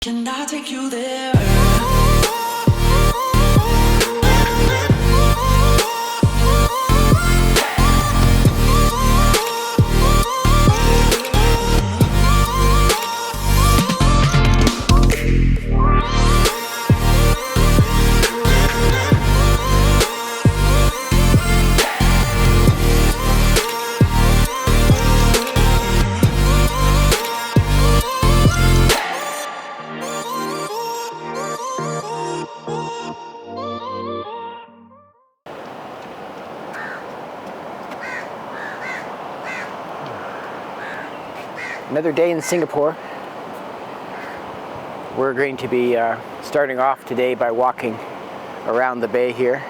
Can I take you there? Another day in Singapore. We're going to be starting off today by walking around the bay here.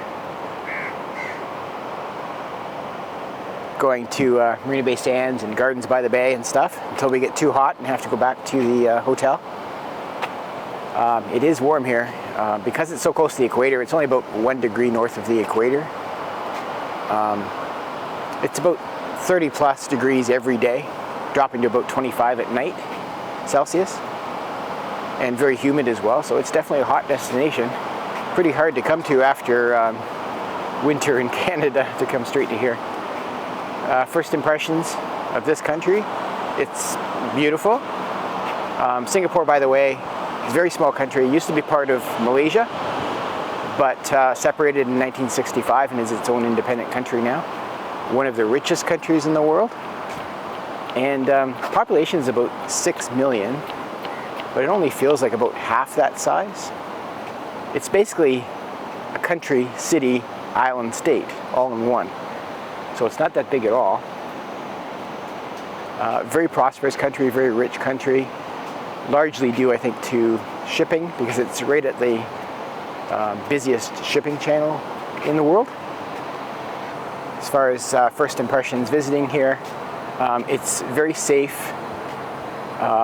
Going to Marina Bay Sands and Gardens by the Bay and stuff until we get too hot and have to go back to the hotel. It is warm here. Because it's so close to the equator, it's only about 1 degree north of the equator. It's about 30 plus degrees every day, dropping to about 25 at night Celsius, and very humid as well, so it's definitely a hot destination. Pretty hard to come to after winter in Canada to come straight to here. First impressions of this country, it's beautiful. Singapore, by the way, is a very small country. It used to be part of Malaysia, but separated in 1965 and is its own independent country now. One of the richest countries in the world. And population is about 6 million, but it only feels like about half that size. It's basically a country, city, island, state, all in one. So it's not that big at all. Very prosperous country, very rich country, largely due, I think, to shipping, because it's right at the busiest shipping channel in the world. As far as first impressions visiting here, it's very safe.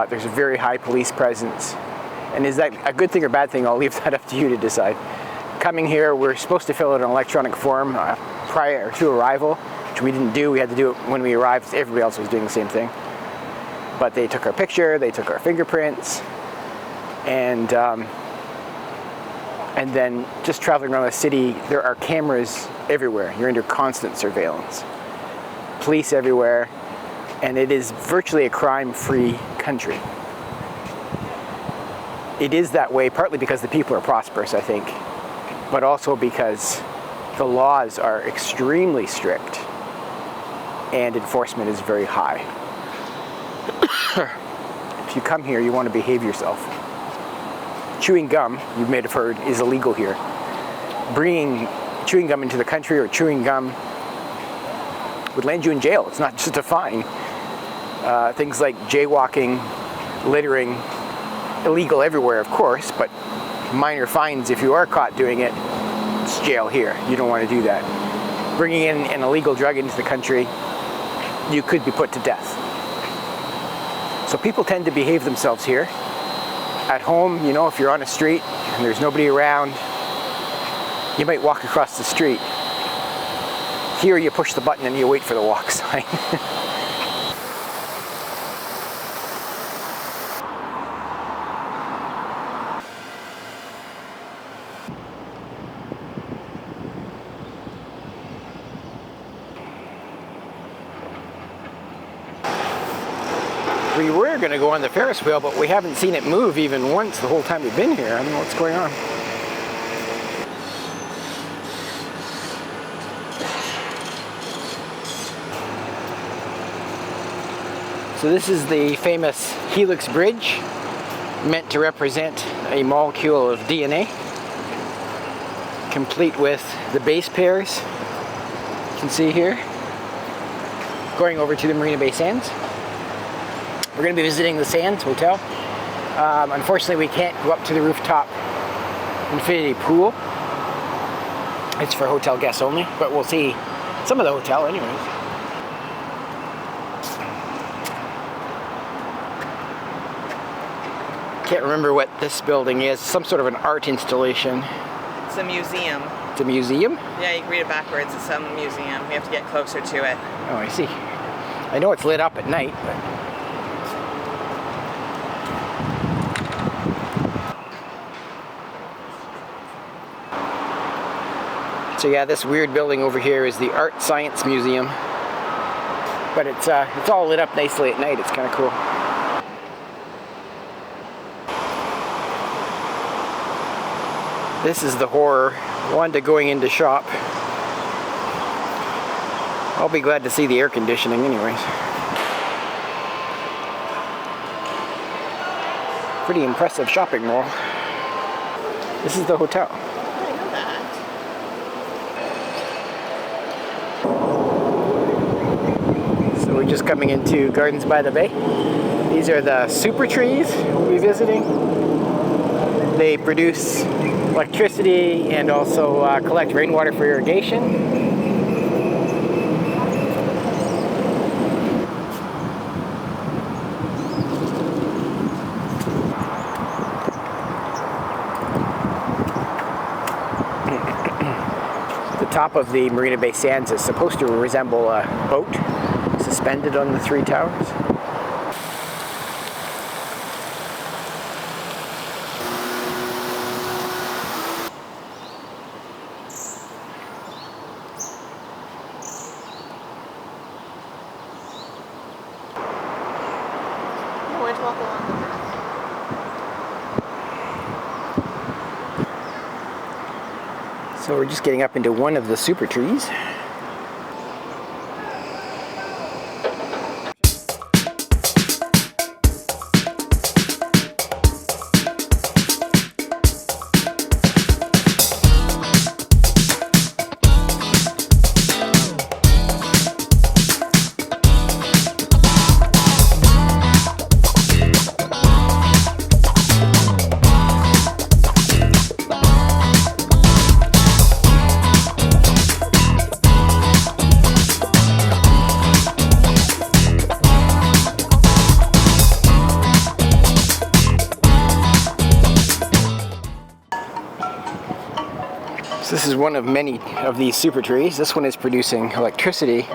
There's a very high police presence. And is that a good thing or bad thing? I'll leave that up to you to decide. Coming here, we're supposed to fill out an electronic form prior to arrival, which we didn't do. We had to do it when we arrived. Everybody else was doing the same thing. But they took our picture, they took our fingerprints, and then just traveling around the city, there are cameras everywhere. You're under constant surveillance. Police everywhere. And it is virtually a crime-free country. It is that way partly because the people are prosperous, I think, but also because the laws are extremely strict and enforcement is very high. If you come here, you want to behave yourself. Chewing gum, you may have heard, is illegal here. Bringing chewing gum into the country or chewing gum would land you in jail. It's not just a fine. Things like jaywalking, littering, illegal everywhere, of course, but minor fines if you are caught doing it. It's jail here. You don't want to do that. Bringing in an illegal drug into the country, you could be put to death. So people tend to behave themselves here. At home, you know, if you're on a street and there's nobody around, you might walk across the street. Here you push the button and you wait for the walk sign. We were going to go on the Ferris wheel, but we haven't seen it move even once the whole time we've been here. I don't know what's going on. So this is the famous Helix Bridge, meant to represent a molecule of DNA, complete with the base pairs, you can see here, going over to the Marina Bay Sands. We're going to be visiting the Sands Hotel. Unfortunately, we can't go up to the rooftop infinity pool. It's for hotel guests only, but we'll see some of the hotel anyways. Can't remember what this building is. Some sort of an art installation. It's a museum. It's a museum? Yeah, you can read it backwards. It's some museum. We have to get closer to it. Oh, I see. I know it's lit up at night, but... So yeah, this weird building over here is the Art Science Museum. But it's all lit up nicely at night. It's kind of cool. This is the horror. Wanda going into shop. I'll be glad to see the air conditioning anyways. Pretty impressive shopping mall. This is the hotel. I know that. So we're just coming into Gardens by the Bay. These are the super trees we'll be visiting. They produce electricity and also collect rainwater for irrigation. The top of the Marina Bay Sands is supposed to resemble a boat suspended on the three towers. We're to walk along the path. So we're just getting up into one of the super trees. So this is one of many of these super trees. This one is producing electricity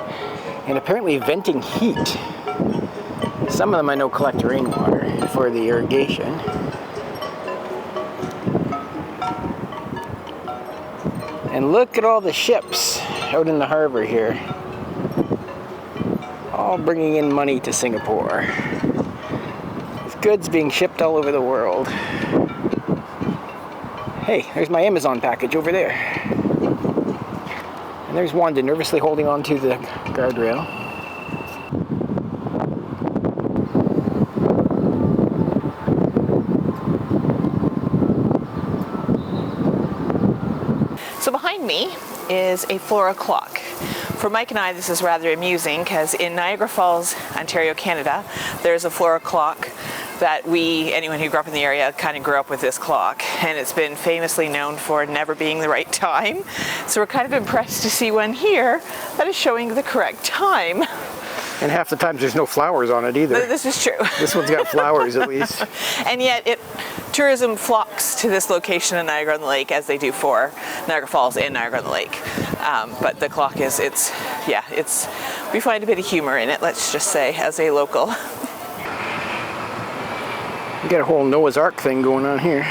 and apparently venting heat. Some of them I know collect rainwater for the irrigation. And look at all the ships out in the harbor here. All bringing in money to Singapore. With goods being shipped all over the world. Hey, there's my Amazon package over there. And there's Wanda nervously holding on to the guardrail. So behind me is a flora clock. For Mike and I, this is rather amusing because in Niagara Falls, Ontario, Canada, there's a flora clock that anyone who grew up in the area kind of grew up with this clock, and it's been famously known for never being the right time. So we're kind of impressed to see one here that is showing the correct time. And half the times there's no flowers on it either. This is true. This one's got flowers at least. And yet tourism flocks to this location in Niagara-on-the-Lake as they do for Niagara Falls and Niagara-on-the-Lake. But the clock we find a bit of humor in it, let's just say, as a local. We got a whole Noah's Ark thing going on here.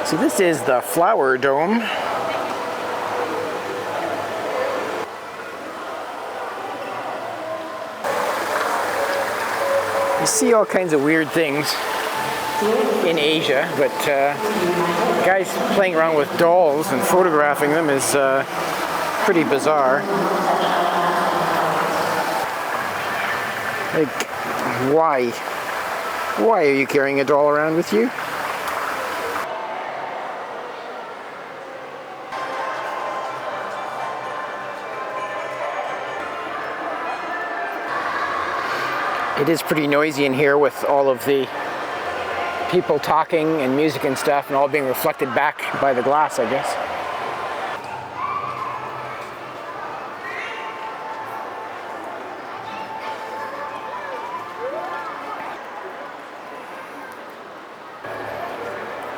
So this is the Flower Dome. You see all kinds of weird things in Asia, but guys playing around with dolls and photographing them is pretty bizarre. Like, why? Why are you carrying a doll around with you? It is pretty noisy in here with all of the people talking and music and stuff, and all being reflected back by the glass, I guess.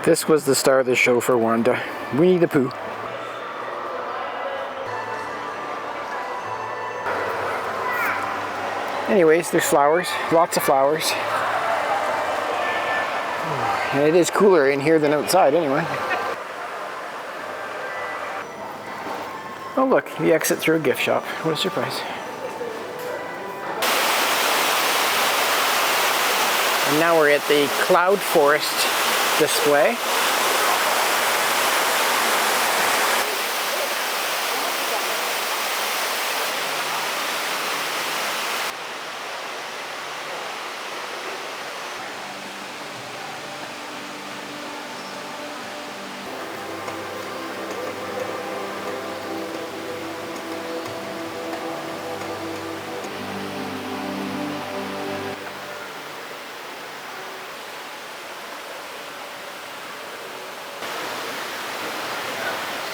This was the star of the show for Wanda, Winnie the Pooh. Anyways, there's flowers, lots of flowers. And it is cooler in here than outside anyway. Oh look, the exit through a gift shop. What a surprise. And now we're at the Cloud Forest display.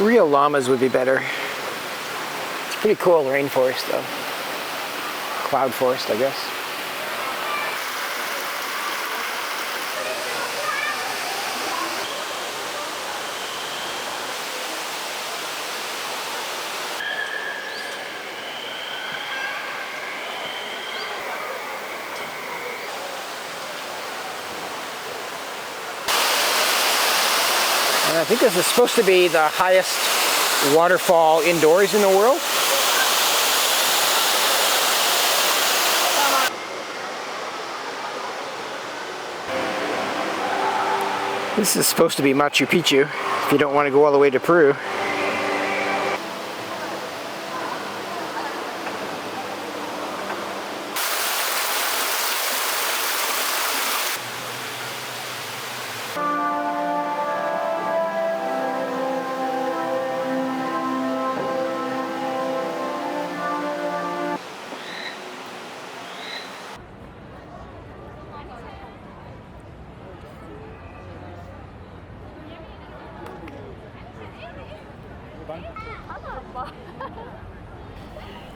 Real llamas would be better. It's pretty cool rainforest though. Cloud forest, I guess. And I think this is supposed to be the highest waterfall indoors in the world. This is supposed to be Machu Picchu, if you don't want to go all the way to Peru.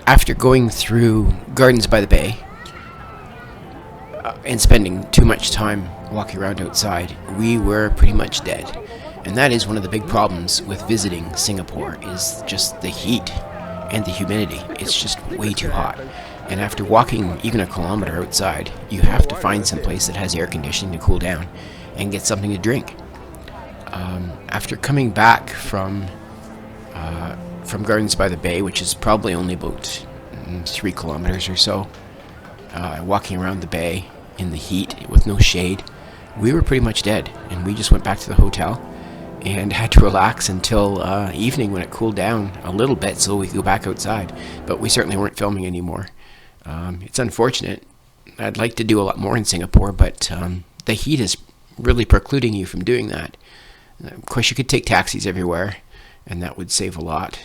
After going through Gardens by the Bay and spending too much time walking around outside, we were pretty much dead. And that is one of the big problems with visiting Singapore, is just the heat and the humidity. It's just way too hot. And after walking even a kilometer outside, you have to find some place that has air conditioning to cool down and get something to drink. After coming back from Gardens by the Bay, which is probably only about 3 kilometers or so, walking around the bay in the heat with no shade, we were pretty much dead, and we just went back to the hotel and had to relax until evening when it cooled down a little bit so we could go back outside. But we certainly weren't filming anymore. It's unfortunate. I'd like to do a lot more in Singapore, but the heat is really precluding you from doing that. Of course, you could take taxis everywhere, and that would save a lot.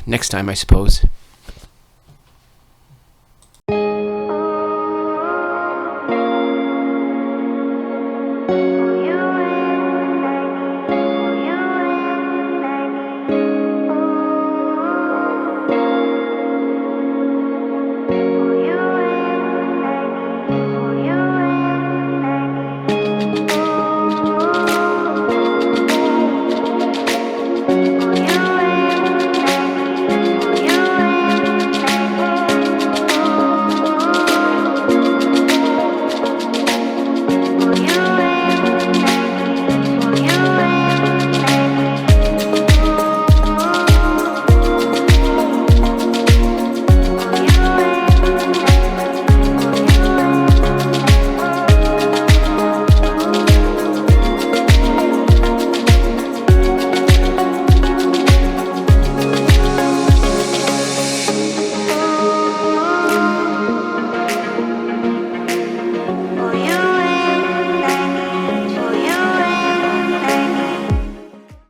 Next time, I suppose.